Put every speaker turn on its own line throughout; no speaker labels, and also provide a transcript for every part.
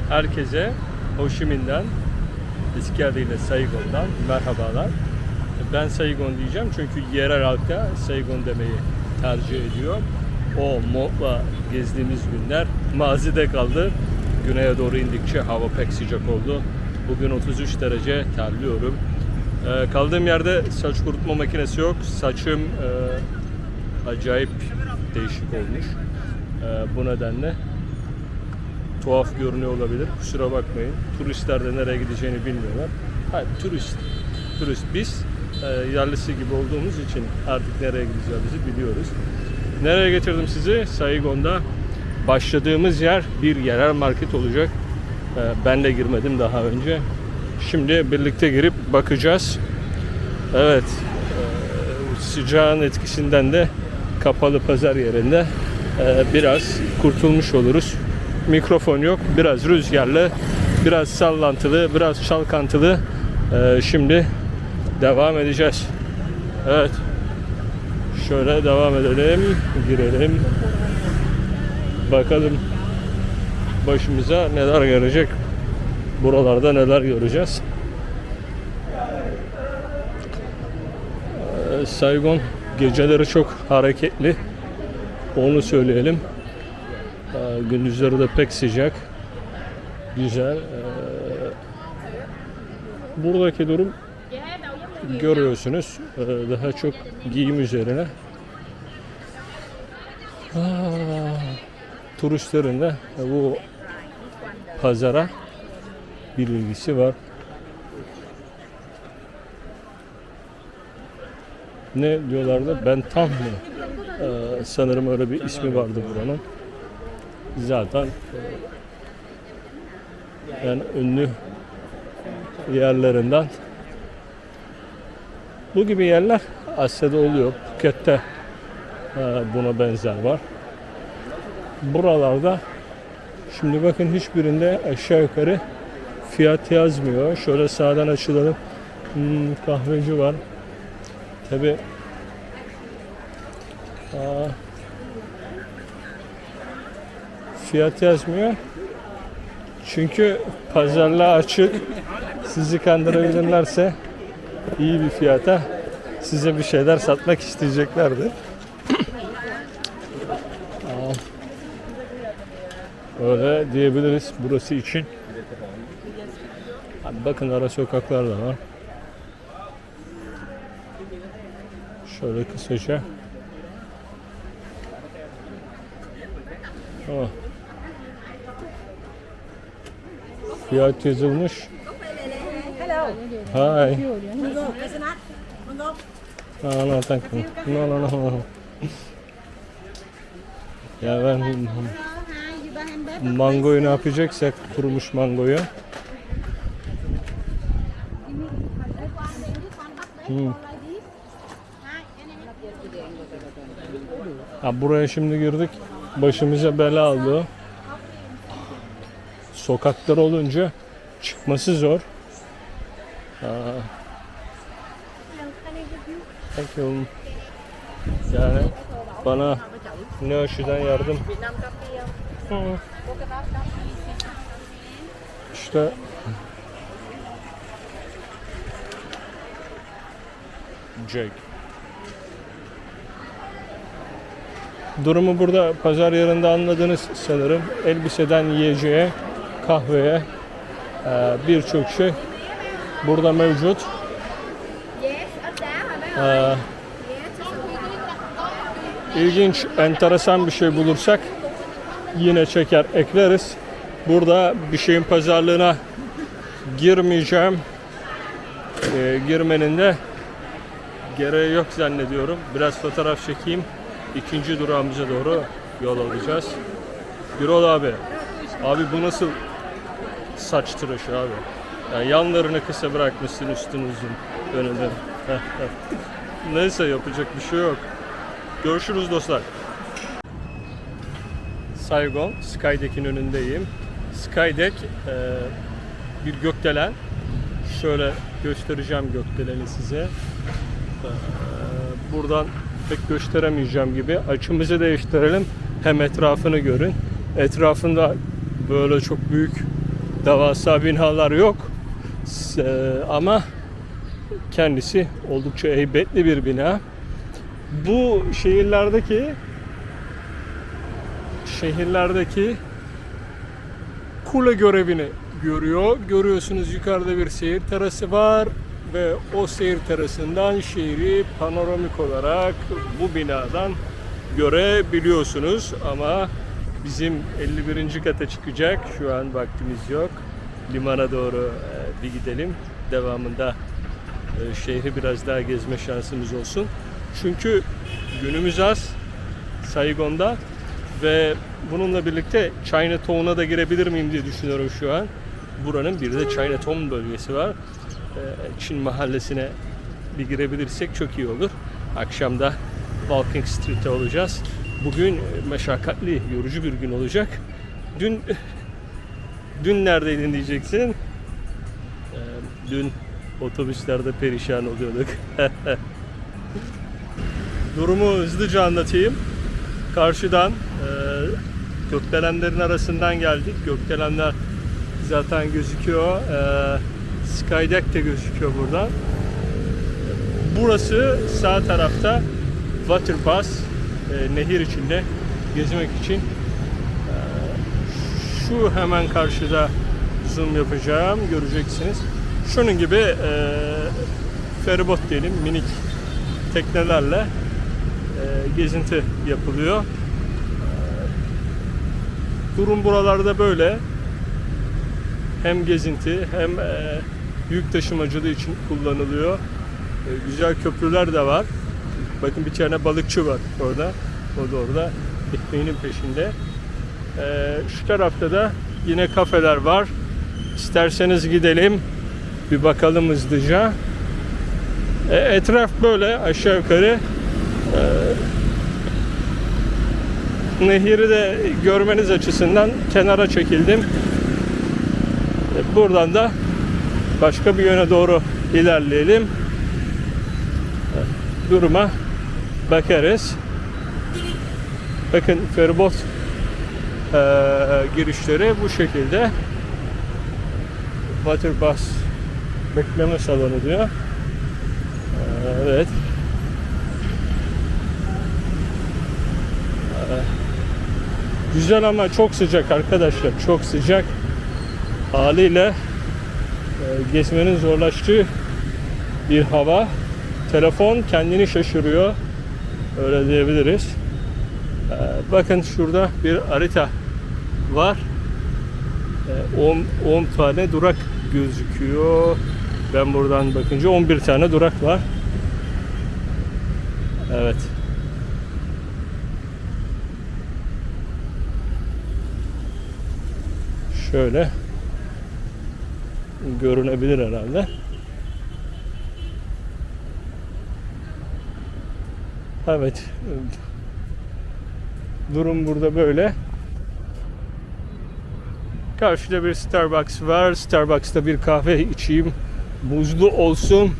Herkese Ho Chi Minh'den, eski adıyla Saigon'dan merhabalar. Ben Saigon diyeceğim çünkü yerel halkta Saigon demeyi tercih ediyor. O montla gezdiğimiz günler mazide kaldı. Güneye doğru indikçe hava pek sıcak oldu. Bugün 33 derece, terliyorum. Kaldığım yerde saç kurutma makinesi yok. Saçım acayip değişik olmuş. Bu nedenle tuhaf görünüyor olabilir. Kusura bakmayın. Turistler de nereye gideceğini bilmiyorlar. Ha, turist biz yerlisi gibi olduğumuz için artık nereye gideceğimizi biliyoruz. Nereye getirdim sizi? Saigon'da başladığımız yer bir yerel market olacak. Ben de girmedim daha önce. Şimdi birlikte girip bakacağız. Evet, sıcağın etkisinden de kapalı pazar yerinde biraz kurtulmuş oluruz. Mikrofon yok, biraz rüzgarlı, biraz sallantılı, biraz çalkantılı. Şimdi devam edeceğiz. Evet, şöyle devam edelim, girelim. Bakalım başımıza neler gelecek. Buralarda neler göreceğiz. Saigon geceleri çok hareketli. Onu söyleyelim. Gündüzleri de pek sıcak. Güzel. Buradaki durum görüyorsunuz. Daha çok giyim üzerine. Turistlerin de bu pazara bir ilgisi var. Ne diyorlardı? Ben tam mı? Sanırım öyle bir ismi vardı buranın. Zaten yani ünlü yerlerinden. Bu gibi yerler Asya'da oluyor. Phuket'te buna benzer var. Buralarda şimdi bakın hiçbirinde aşağı yukarı fiyat yazmıyor. Şöyle sağdan açılalım. Kahveci var. Tabi fiyat yazmıyor. Çünkü pazarlığa açık. Sizi kandırabilirlerse iyi bir fiyata size bir şeyler satmak isteyeceklerdir. Öyle diyebiliriz burası için. Bakın ara sokaklar da var. Şöyle kısaca. Fiyat yazılmış. Hi. No, thank you. No. Ya ben mangoyu ne yapacaksak, kurumuş mangoyu. Buraya şimdi girdik. Başımıza bela aldı. Sokaklar olunca çıkması zor. Thank you. Yani bana ne açıdan yardım. İşte Jake. Durumu burada pazar yerinde anladınız sanırım. Elbiseden yiyeceğe, kahveye birçok şey burada mevcut. İlginç, enteresan bir şey bulursak yine çeker ekleriz. Burada bir şeyin pazarlığına girmeyeceğim. Girmenin de gereği yok zannediyorum. Biraz fotoğraf çekeyim. İkinci durağımıza doğru yol alacağız. Birol abi. Abi bu nasıl saç tıraşı abi? Yani yanlarını kısa bırakmışsın, üstünü uzun. Önünde. Neyse, yapacak bir şey yok. Görüşürüz dostlar. Saigon Skydeck'in önündeyim. Skydeck bir gökdelen. Şöyle göstereceğim gökdeleni size. Buradan pek gösteremeyeceğim gibi. Açımızı değiştirelim. Hem etrafını görün. Etrafında böyle çok büyük devasa binalar yok. Ama kendisi oldukça heybetli bir bina. Bu şehirlerdeki kule görevini görüyor. Görüyorsunuz, yukarıda bir seyir terası var ve o seyir terasından şehri panoramik olarak bu binadan görebiliyorsunuz. Ama bizim 51. kata çıkacak. Şu an vaktimiz yok. Limana doğru bir gidelim. Devamında şehri biraz daha gezme şansımız olsun. Çünkü günümüz az Saigon'da ve bununla birlikte Chinatown'a da girebilir miyim diye düşünüyorum şu an. Buranın bir de Chinatown bölgesi var. Çin mahallesine bir girebilirsek çok iyi olur. Akşam da Walking Street'te olacağız. Bugün meşakkatli, yorucu bir gün olacak. Dün neredeydin diyeceksin. Dün otobüslerde perişan oluyorduk. Durumu hızlıca anlatayım. Karşıdan gökdelenlerin arasından geldik. Gökdelenler zaten gözüküyor. Skydeck de gözüküyor buradan. Burası sağ tarafta Waterpass, nehir içinde gezmek için. Şu hemen karşıda zoom yapacağım, göreceksiniz. Şunun gibi feribot diyelim, minik teknelerle gezinti yapılıyor. Durum buralarda böyle. Hem gezinti hem yük taşımacılığı için kullanılıyor. Güzel köprüler de var. Bakın bir tane balıkçı var orada. O da orada ekmeğinin peşinde. Şu tarafta da yine kafeler var. İsterseniz gidelim bir bakalım hızlıca. Etraf böyle aşağı yukarı. Nehri de görmeniz açısından kenara çekildim. Buradan da başka bir yöne doğru ilerleyelim. Duruma bakarız. Bakın feribot girişleri bu şekilde. Waterpass bekleme salonu diyor. Evet. Güzel ama çok sıcak arkadaşlar. Çok sıcak. Haliyle gezmenin zorlaştığı bir hava. Telefon kendini şaşırıyor. Öyle diyebiliriz. Bakın şurada bir harita var. 10 tane durak gözüküyor. Ben buradan bakınca 11 tane durak var. Evet. Şöyle görünebilir herhalde. Evet. Durum burada böyle. Karşıda bir Starbucks var. Starbucks'ta bir kahve içeyim. Buzlu olsun.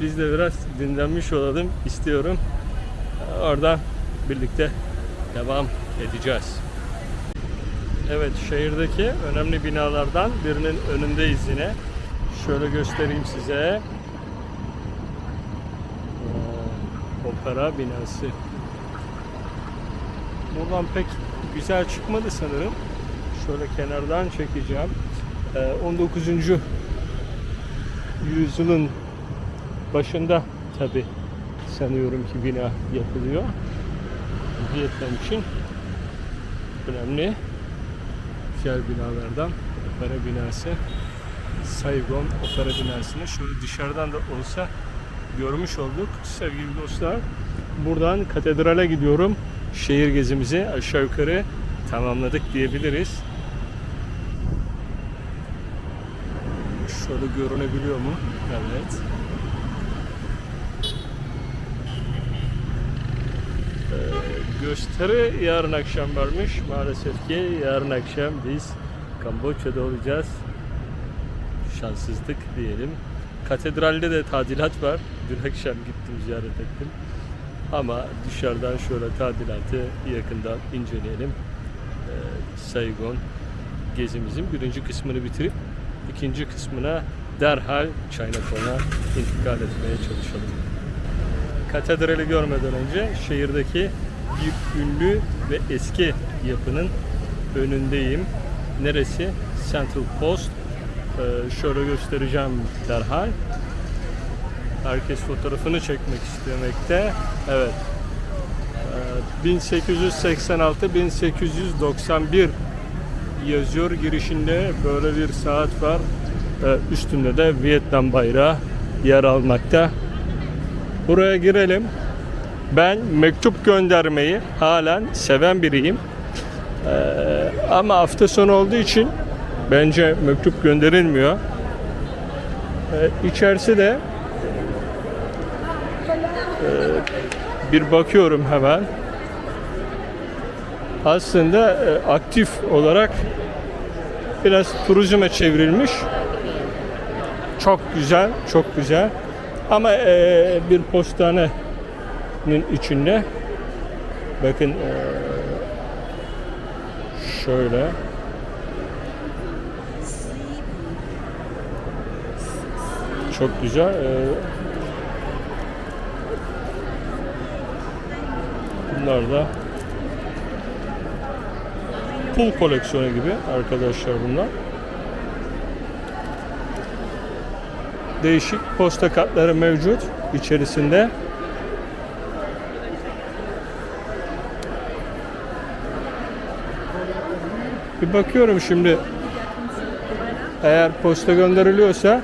Biz de biraz dinlenmiş olalım istiyorum. Oradan birlikte devam edeceğiz. Evet, şehirdeki önemli binalardan birinin önündeyiz yine. Şöyle göstereyim size. Opera binası. Buradan pek güzel çıkmadı sanırım. Şöyle kenardan çekeceğim. 19. yüzyılın başında tabi sanıyorum ki bina yapılıyor. Vietnam için önemli güzel binalardan opera binası. Saigon opera binasını şöyle dışarıdan da olsa görmüş olduk sevgili dostlar. Buradan katedrale gidiyorum. Şehir gezimizi aşağı yukarı tamamladık diyebiliriz. Şöyle görünebiliyor mu? Evet. Gösteri yarın akşam varmış. Maalesef ki yarın akşam biz Kamboçya'da olacağız. Şanssızlık diyelim. Katedralde de tadilat var. Dün akşam gittim, ziyaret ettim. Ama dışarıdan şöyle tadilatı yakından inceleyelim. Saigon gezimizin birinci kısmını bitirip ikinci kısmına derhal Chinatown'a intikal etmeye çalışalım. Katedrali görmeden önce şehirdeki bir ünlü ve eski yapının önündeyim. Neresi? Central Post. Şöyle göstereceğim derhal. Herkes fotoğrafını çekmek istemekte. Evet. 1886-1891 yazıyor girişinde. Böyle bir saat var. Üstünde de Vietnam bayrağı yer almakta. Buraya girelim. Ben mektup göndermeyi halen seven biriyim. Ama hafta sonu olduğu için bence mektup gönderilmiyor. İçerisi de bir bakıyorum hemen. Aslında aktif olarak biraz turizme çevrilmiş. Çok güzel, çok güzel. Ama bir postanenin içinde bakın şöyle çok güzel. Bunlar da pul koleksiyonu gibi arkadaşlar bunlar. Değişik posta kartları mevcut içerisinde. Bir bakıyorum şimdi. Eğer posta gönderiliyorsa,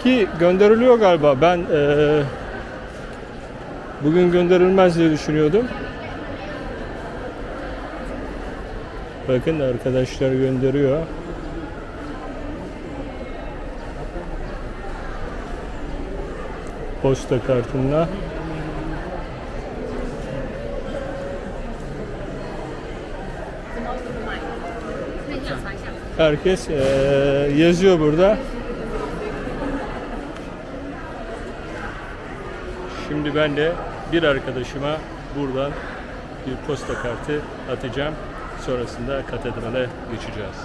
ki gönderiliyor galiba. Ben bugün gönderilmez diye düşünüyordum. Bakın arkadaşlar gönderiyor. Posta kartında. Herkes yazıyor burada. Şimdi ben de bir arkadaşıma buradan bir posta kartı atacağım. Sonrasında katedrale geçeceğiz.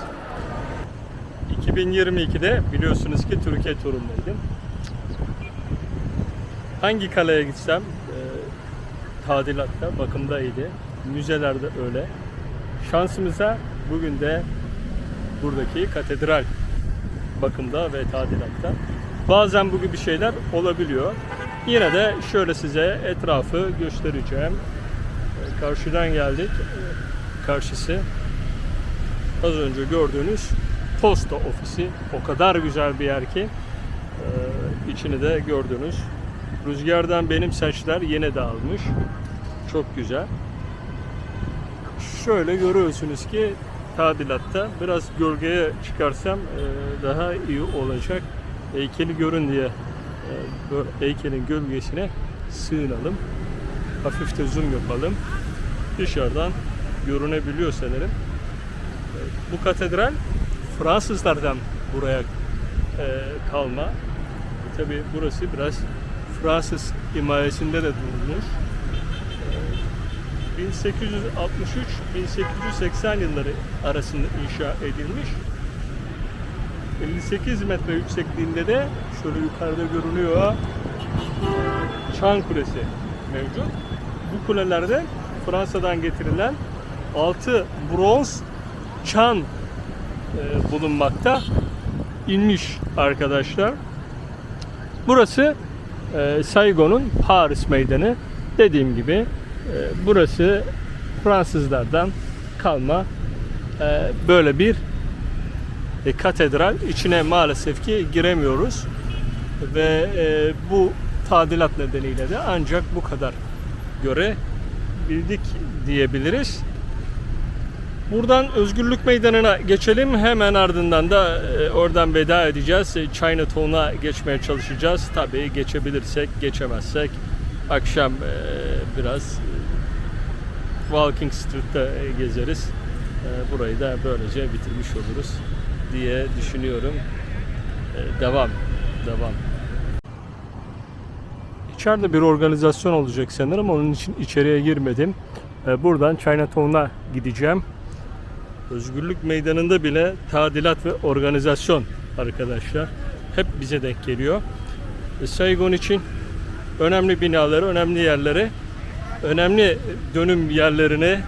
2022'de biliyorsunuz ki Türkiye turundaydım. Hangi kaleye gitsem tadilatta, bakımdaydı. Müzelerde öyle. Şansımıza bugün de buradaki katedral bakımda ve tadilatta. Bazen bu gibi şeyler olabiliyor. Yine de şöyle size etrafı göstereceğim. Karşıdan geldik. Karşısı az önce gördüğünüz posta ofisi. O kadar güzel bir yer ki içini de gördünüz. Rüzgardan benim saçlar yine dağılmış. Çok güzel. Şöyle görüyorsunuz ki tadilatta biraz gölgeye çıkarsam daha iyi olacak. Heykeli görün diye böyle heykelin gölgesine sığınalım. Hafif de zoom yapalım. Dışarıdan görünebiliyor sanırım. Bu katedral Fransızlardan buraya kalma. Tabii burası biraz Fransız himayesinde de durmuş. 1863-1880 yılları arasında inşa edilmiş. 58 metre yüksekliğinde de şöyle yukarıda görünüyor Çan Kulesi mevcut. Bu kulelerde Fransa'dan getirilen 6 bronz çan bulunmakta. İnmiş arkadaşlar. Burası Saigon'un Paris Meydanı. Dediğim gibi burası Fransızlardan kalma böyle bir katedral. İçine maalesef ki giremiyoruz ve bu tadilat nedeniyle de ancak bu kadar görebildik diyebiliriz. Buradan Özgürlük Meydanı'na geçelim. Hemen ardından da oradan veda edeceğiz. Chinatown'a geçmeye çalışacağız. Tabii geçebilirsek, geçemezsek akşam biraz Walking Street'te gezeriz. Burayı da böylece bitirmiş oluruz diye düşünüyorum. Devam. İçeride bir organizasyon olacak sanırım. Onun için içeriye girmedim. Buradan Chinatown'a gideceğim. Özgürlük Meydanı'nda bile tadilat ve organizasyon arkadaşlar. Hep bize denk geliyor. Saigon için önemli binaları, önemli yerleri, önemli dönüm yerlerini,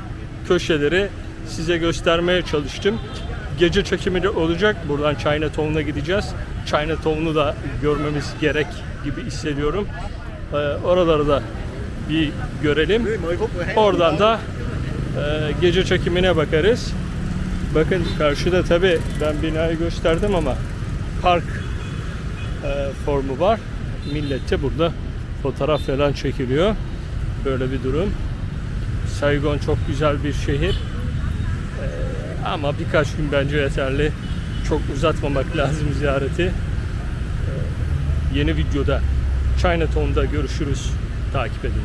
köşeleri size göstermeye çalıştım. Gece çekimi de olacak. Buradan Chinatown'a gideceğiz. Chinatown'u da görmemiz gerek gibi hissediyorum. Oraları da bir görelim. Oradan da gece çekimine bakarız. Bakın karşıda tabi ben binayı gösterdim ama park formu var. Millet de burada fotoğraf falan çekiliyor. Böyle bir durum. Saigon çok güzel bir şehir. Ama birkaç gün bence yeterli. Çok uzatmamak lazım ziyareti. Yeni videoda Chinatown'da görüşürüz. Takip edin.